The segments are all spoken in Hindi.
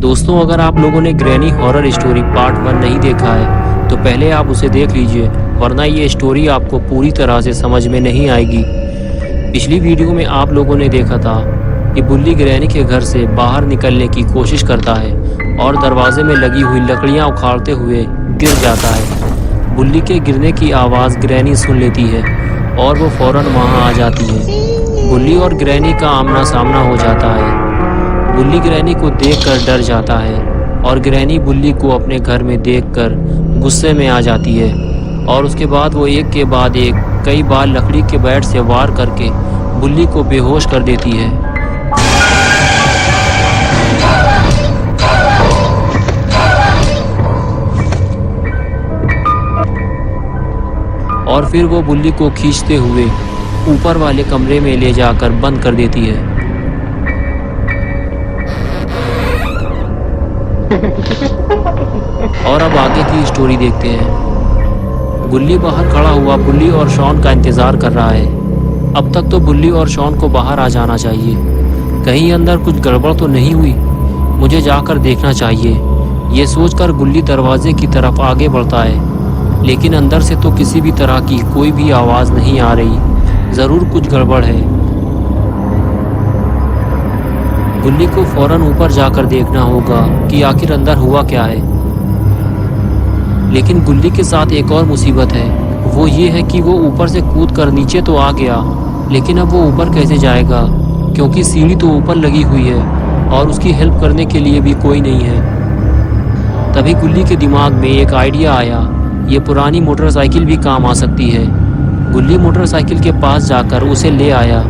दोस्तों, अगर आप लोगों ने ग्रैनी हॉरर स्टोरी पार्ट 1 नहीं देखा है तो पहले आप उसे देख लीजिए, वरना ये स्टोरी आपको पूरी तरह से समझ में नहीं आएगी। पिछली वीडियो में आप लोगों ने देखा था कि बुल्ली ग्रैनी के घर से बाहर निकलने की कोशिश करता है और दरवाजे में लगी हुई लकड़ियां उखाड़ते हुए गिर जाता है। बुल्ली के गिरने की आवाज़ ग्रैनी सुन लेती है और वो फौरन वहां आ जाती है। बुल्ली और ग्रैनी का आमना सामना हो जाता है। बुल्ली ग्रैनी को देखकर डर जाता है और ग्रैनी बुल्ली को अपने घर में देखकर गुस्से में आ जाती है और उसके बाद वो एक के बाद एक कई बार लकड़ी के बैट से वार करके बुल्ली को बेहोश कर देती है। और फिर वो बुल्ली को खींचते हुए ऊपर वाले कमरे में ले जाकर बंद कर देती है। और अब आगे की स्टोरी देखते हैं। बुल्ली बाहर खड़ा हुआ बुल्ली और शॉन का इंतजार कर रहा है। अब तक तो बुल्ली और शॉन को बाहर आ जाना चाहिए। कहीं अंदर कुछ गड़बड़ तो नहीं हुई, मुझे जाकर देखना चाहिए। ये सोचकर बुल्ली दरवाजे की तरफ आगे बढ़ता है, लेकिन अंदर से तो किसी भी तरह की कोई भी आवाज़ नहीं आ रही। ज़रूर कुछ गड़बड़ है। बुल्ली को फौरन ऊपर जाकर देखना होगा कि आखिर अंदर हुआ क्या है। लेकिन बुल्ली के साथ एक और मुसीबत है, वो ये है कि वो ऊपर से कूद कर नीचे तो आ गया, लेकिन अब वो ऊपर कैसे जाएगा, क्योंकि सीढ़ी तो ऊपर लगी हुई है और उसकी हेल्प करने के लिए भी कोई नहीं है। तभी बुल्ली के दिमाग में एक आइडिया आया, ये पुरानी मोटरसाइकिल भी काम आ सकती है। बुल्ली मोटरसाइकिल के पास जाकर उसे ले आया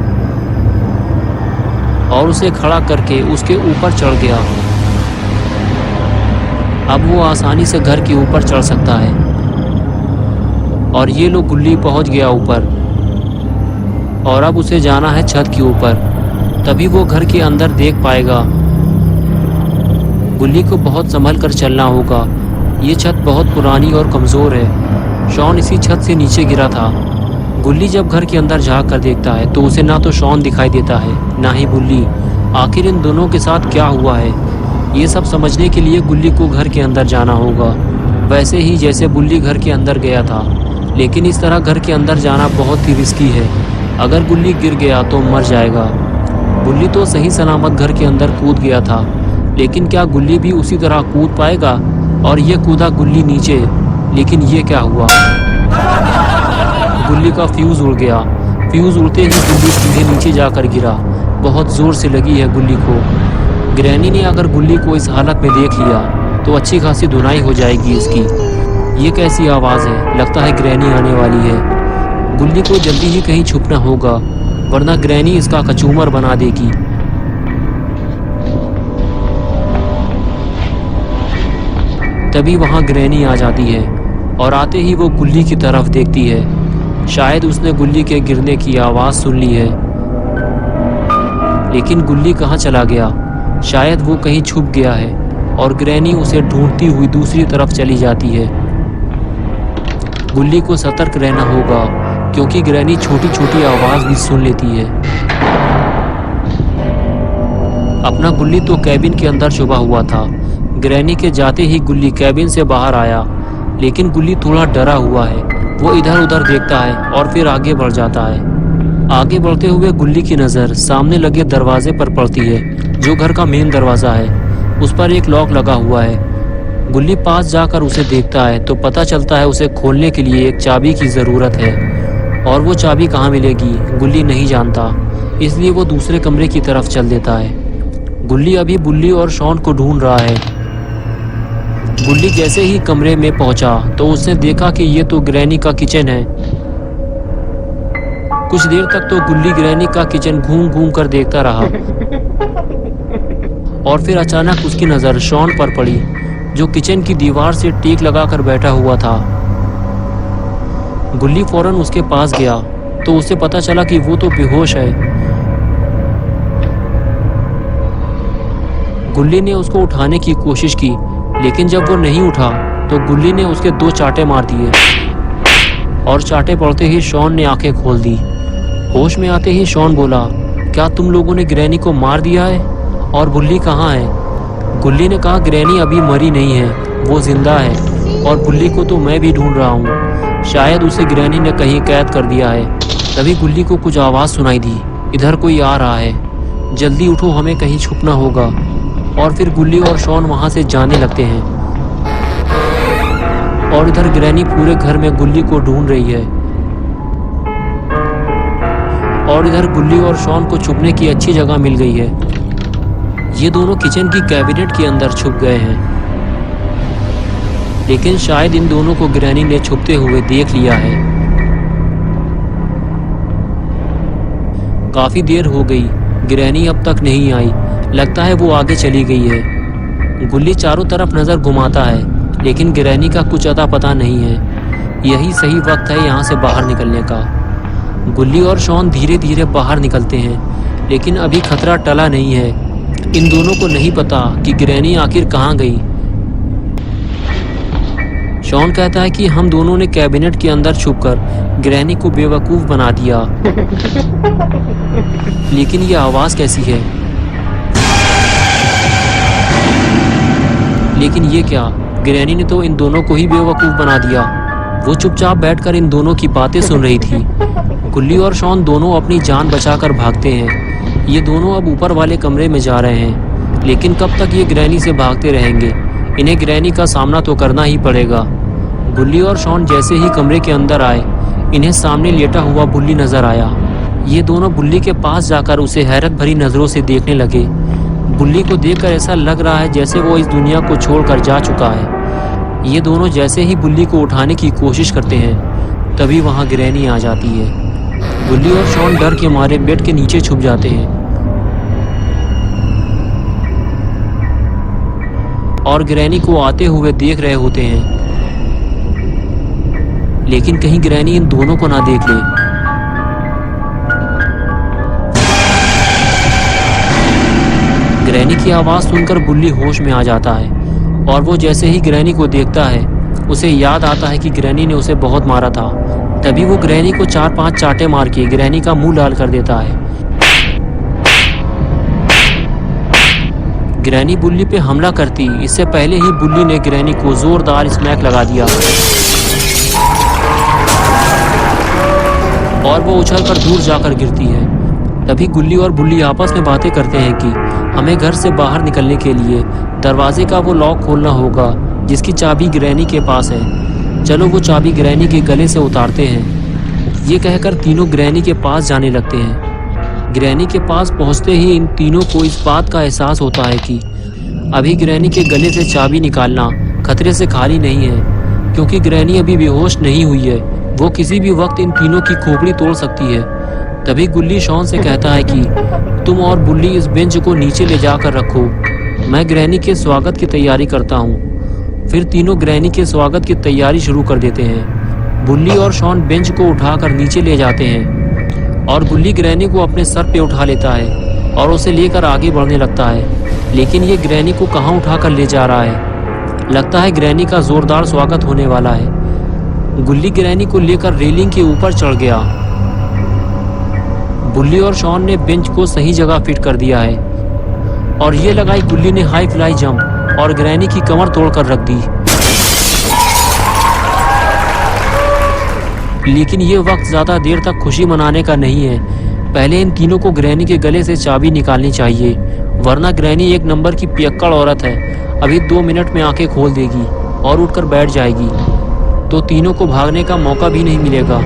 और उसे खड़ा करके उसके ऊपर चढ़ गया। अब वो आसानी से घर के ऊपर चढ़ सकता है। और ये लो बुल्ली पहुंच गया ऊपर और अब उसे जाना है छत के ऊपर, तभी वो घर के अंदर देख पाएगा। बुल्ली को बहुत संभल कर चलना होगा, ये छत बहुत पुरानी और कमज़ोर है। शॉन इसी छत से नीचे गिरा था। बुल्ली जब घर के अंदर झाँक कर देखता है तो उसे ना तो शॉन दिखाई देता है ना ही बुल्ली। आखिर इन दोनों के साथ क्या हुआ है, ये सब समझने के लिए बुल्ली को घर के अंदर जाना होगा, वैसे ही जैसे बुल्ली घर के अंदर गया था। लेकिन इस तरह घर के अंदर जाना बहुत ही रिस्की है। अगर बुल्ली गिर गया तो मर जाएगा। बुल्ली तो सही सलामत घर के अंदर कूद गया था, लेकिन क्या गुल्ली भी उसी तरह कूद पाएगा? और ये कूदा गुल्ली नीचे, लेकिन ये क्या हुआ? गुल्ली का फ्यूज़ उड़ गया। फ्यूज़ उड़ते ही गुल्ली सीधे नीचे जाकर गिरा। बहुत ज़ोर से लगी है गुल्ली को। ग्रैनी ने अगर गुल्ली को इस हालत में देख लिया तो अच्छी खासी धुनाई हो जाएगी इसकी। ये कैसी आवाज़ है? लगता है ग्रैनी आने वाली है। गुल्ली को जल्दी ही कहीं छुपना होगा, वरना ग्रैनी इसका कचूमर बना देगी। तभी वहाँ ग्रैनी आ जाती है और आते ही वो गुल्ली की तरफ देखती है। शायद उसने गुल्ली के गिरने की आवाज़ सुन ली है, लेकिन गुल्ली कहाँ चला गया? शायद वो कहीं छुप गया है और ग्रैनी उसे ढूंढती हुई दूसरी तरफ चली जाती है। गुल्ली को सतर्क रहना होगा, क्योंकि ग्रैनी छोटी छोटी आवाज़ भी सुन लेती है। अपना गुल्ली तो कैबिन के अंदर छुपा हुआ था। ग्रैनी के जाते ही गुल्ली कैबिन से बाहर आया, लेकिन गुल्ली थोड़ा डरा हुआ है। वो इधर उधर देखता है और फिर आगे बढ़ जाता है। आगे बढ़ते हुए गुल्ली की नज़र सामने लगे दरवाजे पर पड़ती है, जो घर का मेन दरवाज़ा है। उस पर एक लॉक लगा हुआ है। गुल्ली पास जाकर उसे देखता है तो पता चलता है उसे खोलने के लिए एक चाबी की ज़रूरत है, और वो चाबी कहाँ मिलेगी गुल्ली नहीं जानता, इसलिए वो दूसरे कमरे की तरफ चल देता है। गुल्ली अभी बुल्ली और शॉन को ढूंढ रहा है। गुल्ली जैसे ही कमरे में पहुंचा तो उसने देखा कि ये तो ग्रैनी का किचन है। कुछ देर तक तो गुल्ली ग्रैनी का किचन घूम घूम कर देखता रहा, और फिर अचानक उसकी नज़र शॉन पर पड़ी, जो किचन की दीवार से टीक लगाकर बैठा हुआ था। गुल्ली फौरन उसके पास गया तो उसे पता चला कि वो तो बेहोश है। गुल्ली ने उसको उठाने की कोशिश की, लेकिन जब वो नहीं उठा तो गुल्ली ने उसके 2 चांटे मार दिए, और चांटे पड़ते ही शॉन ने आंखें खोल दी। होश में आते ही शॉन बोला, क्या तुम लोगों ने ग्रैनी को मार दिया है? और बुल्ली कहाँ है? गुल्ली ने कहा, ग्रैनी अभी मरी नहीं है, वो जिंदा है और बुल्ली को तो मैं भी ढूंढ रहा हूँ। शायद उसे ग्रैनी ने कहीं कैद कर दिया है। तभी गुल्ली को कुछ आवाज़ सुनाई दी, इधर कोई आ रहा है, जल्दी उठो, हमें कहीं छुपना होगा। और फिर गुल्ली और शॉन वहाँ से जाने लगते हैं और इधर ग्रैनी पूरे घर में गुल्ली को ढूंढ रही है। और इधर गुल्ली और शॉन को छुपने की अच्छी जगह मिल गई है। ये दोनों किचन की कैबिनेट के अंदर छुप गए हैं, लेकिन शायद इन दोनों को ग्रैनी ने छुपते हुए देख लिया है। काफी देर हो गई, ग्रैनी अब तक नहीं आई। लगता है वो आगे चली गई है। गुल्ली चारों तरफ नजर घुमाता है, लेकिन ग्रैनी का कुछ अता पता नहीं है। यही सही वक्त है यहाँ से बाहर निकलने का। गुल्ली और शॉन धीरे धीरे बाहर निकलते हैं, लेकिन अभी खतरा टला नहीं है। इन दोनों को नहीं पता कि ग्रैनी आखिर कहाँ गई। शॉन कहता है कि हम दोनों ने कैबिनेट के अंदर छुपकर ग्रैनी को बेवकूफ बना दिया। लेकिन ये आवाज कैसी है? लेकिन ये क्या? ग्रैनी ने तो इन दोनों को ही बेवकूफ बना दिया। वो चुपचाप बैठकर इन दोनों की बातें सुन रही थी। गुल्ली और शॉन दोनों अपनी जान बचाकर भागते हैं। ये दोनों अब ऊपर वाले कमरे में जा रहे हैं, लेकिन कब तक ये ग्रैनी से भागते रहेंगे? इन्हें ग्रैनी का सामना तो करना ही पड़ेगा। गुल्ली और शॉन जैसे ही कमरे के अंदर आए, इन्हें सामने लेटा हुआ बुल्ली नजर आया। ये दोनों बुल्ली के पास जाकर उसे हैरत भरी नजरों से देखने लगे। बुल्ली को देखकर ऐसा लग रहा है जैसे वो इस दुनिया को छोड़कर जा चुका है। ये दोनों जैसे ही बुल्ली को उठाने की कोशिश करते हैं, तभी वहां ग्रैनी आ जाती है। बुल्ली और शॉन डर के मारे बेड के नीचे छुप जाते हैं और ग्रैनी को आते हुए देख रहे होते हैं, लेकिन कहीं ग्रैनी इन दोनों को ना देख ले। ग्रैनी की आवाज सुनकर बुल्ली होश में आ जाता है और वो जैसे ही ग्रैनी को देखता है, उसे याद आता है कि ग्रैनी ने उसे बहुत मारा था। तभी वो ग्रैनी को 4-5 चाटे मार के ग्रैनी का मुंह लाल कर देता है। ग्रैनी बुल्ली पे हमला करती इससे पहले ही बुल्ली ने ग्रैनी को जोरदार स्मैक लगा दिया और वो उछलकर दूर जाकर गिरती है। तभी गुल्ली और बुल्ली आपस में बातें करते हैं कि हमें घर से बाहर निकलने के लिए दरवाजे का वो लॉक खोलना होगा जिसकी चाबी ग्रैनी के पास है। चलो वो चाबी ग्रैनी के गले से उतारते हैं। ये कहकर तीनों ग्रैनी के पास जाने लगते हैं। ग्रैनी के पास पहुंचते ही इन तीनों को इस बात का एहसास होता है कि अभी ग्रैनी के गले से चाबी निकालना खतरे से खाली नहीं है, क्योंकि ग्रैनी अभी बेहोश नहीं हुई है। वो किसी भी वक्त इन तीनों की खोपड़ी तोड़ सकती है। तभी गुल्ली शॉन से कहता है कि तुम और बुल्ली इस बेंच को नीचे ले जाकर रखो, मैं ग्रैनी के स्वागत की तैयारी करता हूँ। फिर तीनों ग्रैनी के स्वागत की तैयारी शुरू कर देते हैं। बुल्ली और शॉन बेंच को उठाकर नीचे ले जाते हैं और बुल्ली ग्रैनी को अपने सर पे उठा लेता है और उसे लेकर आगे बढ़ने लगता है। लेकिन ये ग्रैनी को कहाँ उठाकर ले जा रहा है? लगता है ग्रैनी का जोरदार स्वागत होने वाला है। गुल्ली ग्रैनी को लेकर रेलिंग के ऊपर चढ़ गया। बुल्ली और शॉन ने बेंच को सही जगह फिट कर दिया है और ये लगाई गुल्ली ने हाई फ्लाई जंप और ग्रैनी की कमर तोड़कर रख दी। लेकिन ये वक्त ज्यादा देर तक खुशी मनाने का नहीं है। पहले इन तीनों को ग्रैनी के गले से चाबी निकालनी चाहिए, वरना ग्रैनी एक नंबर की पियक्कड़ औरत है। अभी 2 मिनट में आंखें खोल देगी और उठकर बैठ जाएगी, तो तीनों को भागने का मौका भी नहीं मिलेगा।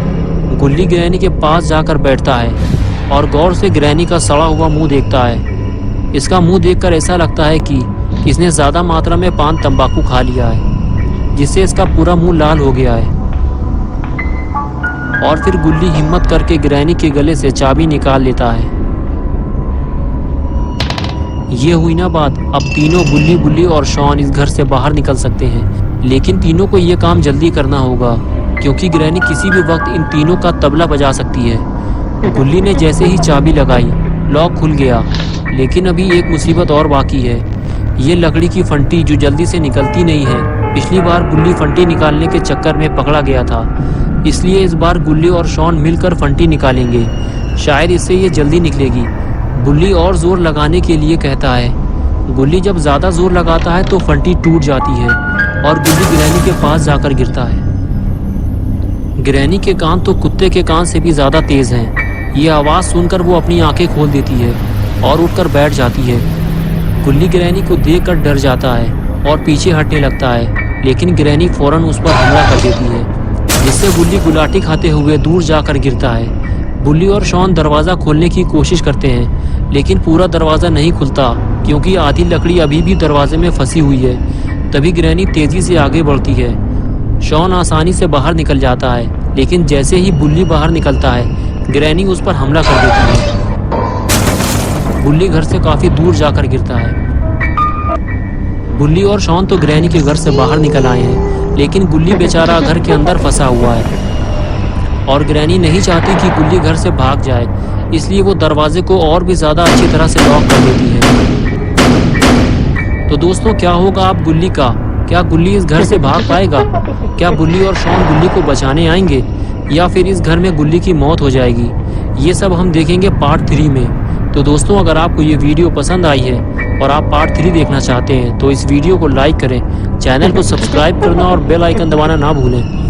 गुल्ली ग्रैनी के पास जाकर बैठता है और गौर से ग्रैनी का सड़ा हुआ मुंह देखता है। इसका मुंह देखकर ऐसा लगता है कि इसने ज्यादा मात्रा में पान तंबाकू खा लिया है, जिससे इसका पूरा मुंह लाल हो गया है। और फिर गुल्ली हिम्मत करके ग्रैनी के गले से चाबी निकाल लेता है। ये हुई ना बात। अब तीनों बुल्ली और शॉन इस घर से बाहर निकल सकते हैं, लेकिन तीनों को ये काम जल्दी करना होगा, क्योंकि ग्रैनी किसी भी वक्त इन तीनों का तबला बजा सकती है। गुल्ली ने जैसे ही चाबी लगाई, लॉक खुल गया। लेकिन अभी एक मुसीबत और बाकी है, ये लकड़ी की फंटी जो जल्दी से निकलती नहीं है। पिछली बार गुल्ली फंटी निकालने के चक्कर में पकड़ा गया था, इसलिए इस बार गुल्ली और शॉन मिलकर फंटी निकालेंगे। शायद इससे ये जल्दी निकलेगी। गुल्ली और जोर लगाने के लिए कहता है, गुल्ली जब ज़्यादा जोर लगाता है तो फंटी टूट जाती है और गुल्ली ग्रैनी के पास जाकर गिरता है। ग्रैनी के कान तो कुत्ते के कान से भी ज़्यादा तेज़ हैं। ये आवाज़ सुनकर वो अपनी आंखें खोल देती है और उठकर बैठ जाती है। गुल्ली ग्रैनी को देखकर डर जाता है और पीछे हटने लगता है, लेकिन ग्रैनी फ़ौरन उस पर हमला कर देती है, जिससे गुल्ली गुलाटी खाते हुए दूर जाकर गिरता है। बुल्ली और शॉन दरवाज़ा खोलने की कोशिश करते हैं, लेकिन पूरा दरवाज़ा नहीं खुलता क्योंकि आधी लकड़ी अभी भी दरवाजे में फंसी हुई है। तभी ग्रैनी तेज़ी से आगे बढ़ती है। शॉन आसानी से बाहर निकल जाता है, लेकिन जैसे ही बुल्ली बाहर निकलता है ग्रैनी उस पर हमला कर देती है। बुल्ली घर से काफ़ी दूर जाकर गिरता है। बुल्ली और शॉन तो ग्रैनी के घर से बाहर निकल आए हैं, लेकिन गुल्ली बेचारा घर के अंदर फंसा हुआ है और ग्रैनी नहीं चाहती कि गुल्ली घर से भाग जाए, इसलिए वो दरवाजे को और भी ज़्यादा अच्छी तरह से लॉक कर देती है। तो दोस्तों, क्या होगा अब गुल्ली का? क्या गुल्ली इस घर से भाग पाएगा? क्या बुल्ली और शॉन गुल्ली को बचाने आएंगे या फिर इस घर में गुल्ली की मौत हो जाएगी? ये सब हम देखेंगे पार्ट 3 में। तो दोस्तों, अगर आपको ये वीडियो पसंद आई है और आप पार्ट 3 देखना चाहते हैं तो इस वीडियो को लाइक करें, चैनल को सब्सक्राइब करना और बेल आइकन दबाना ना भूलें।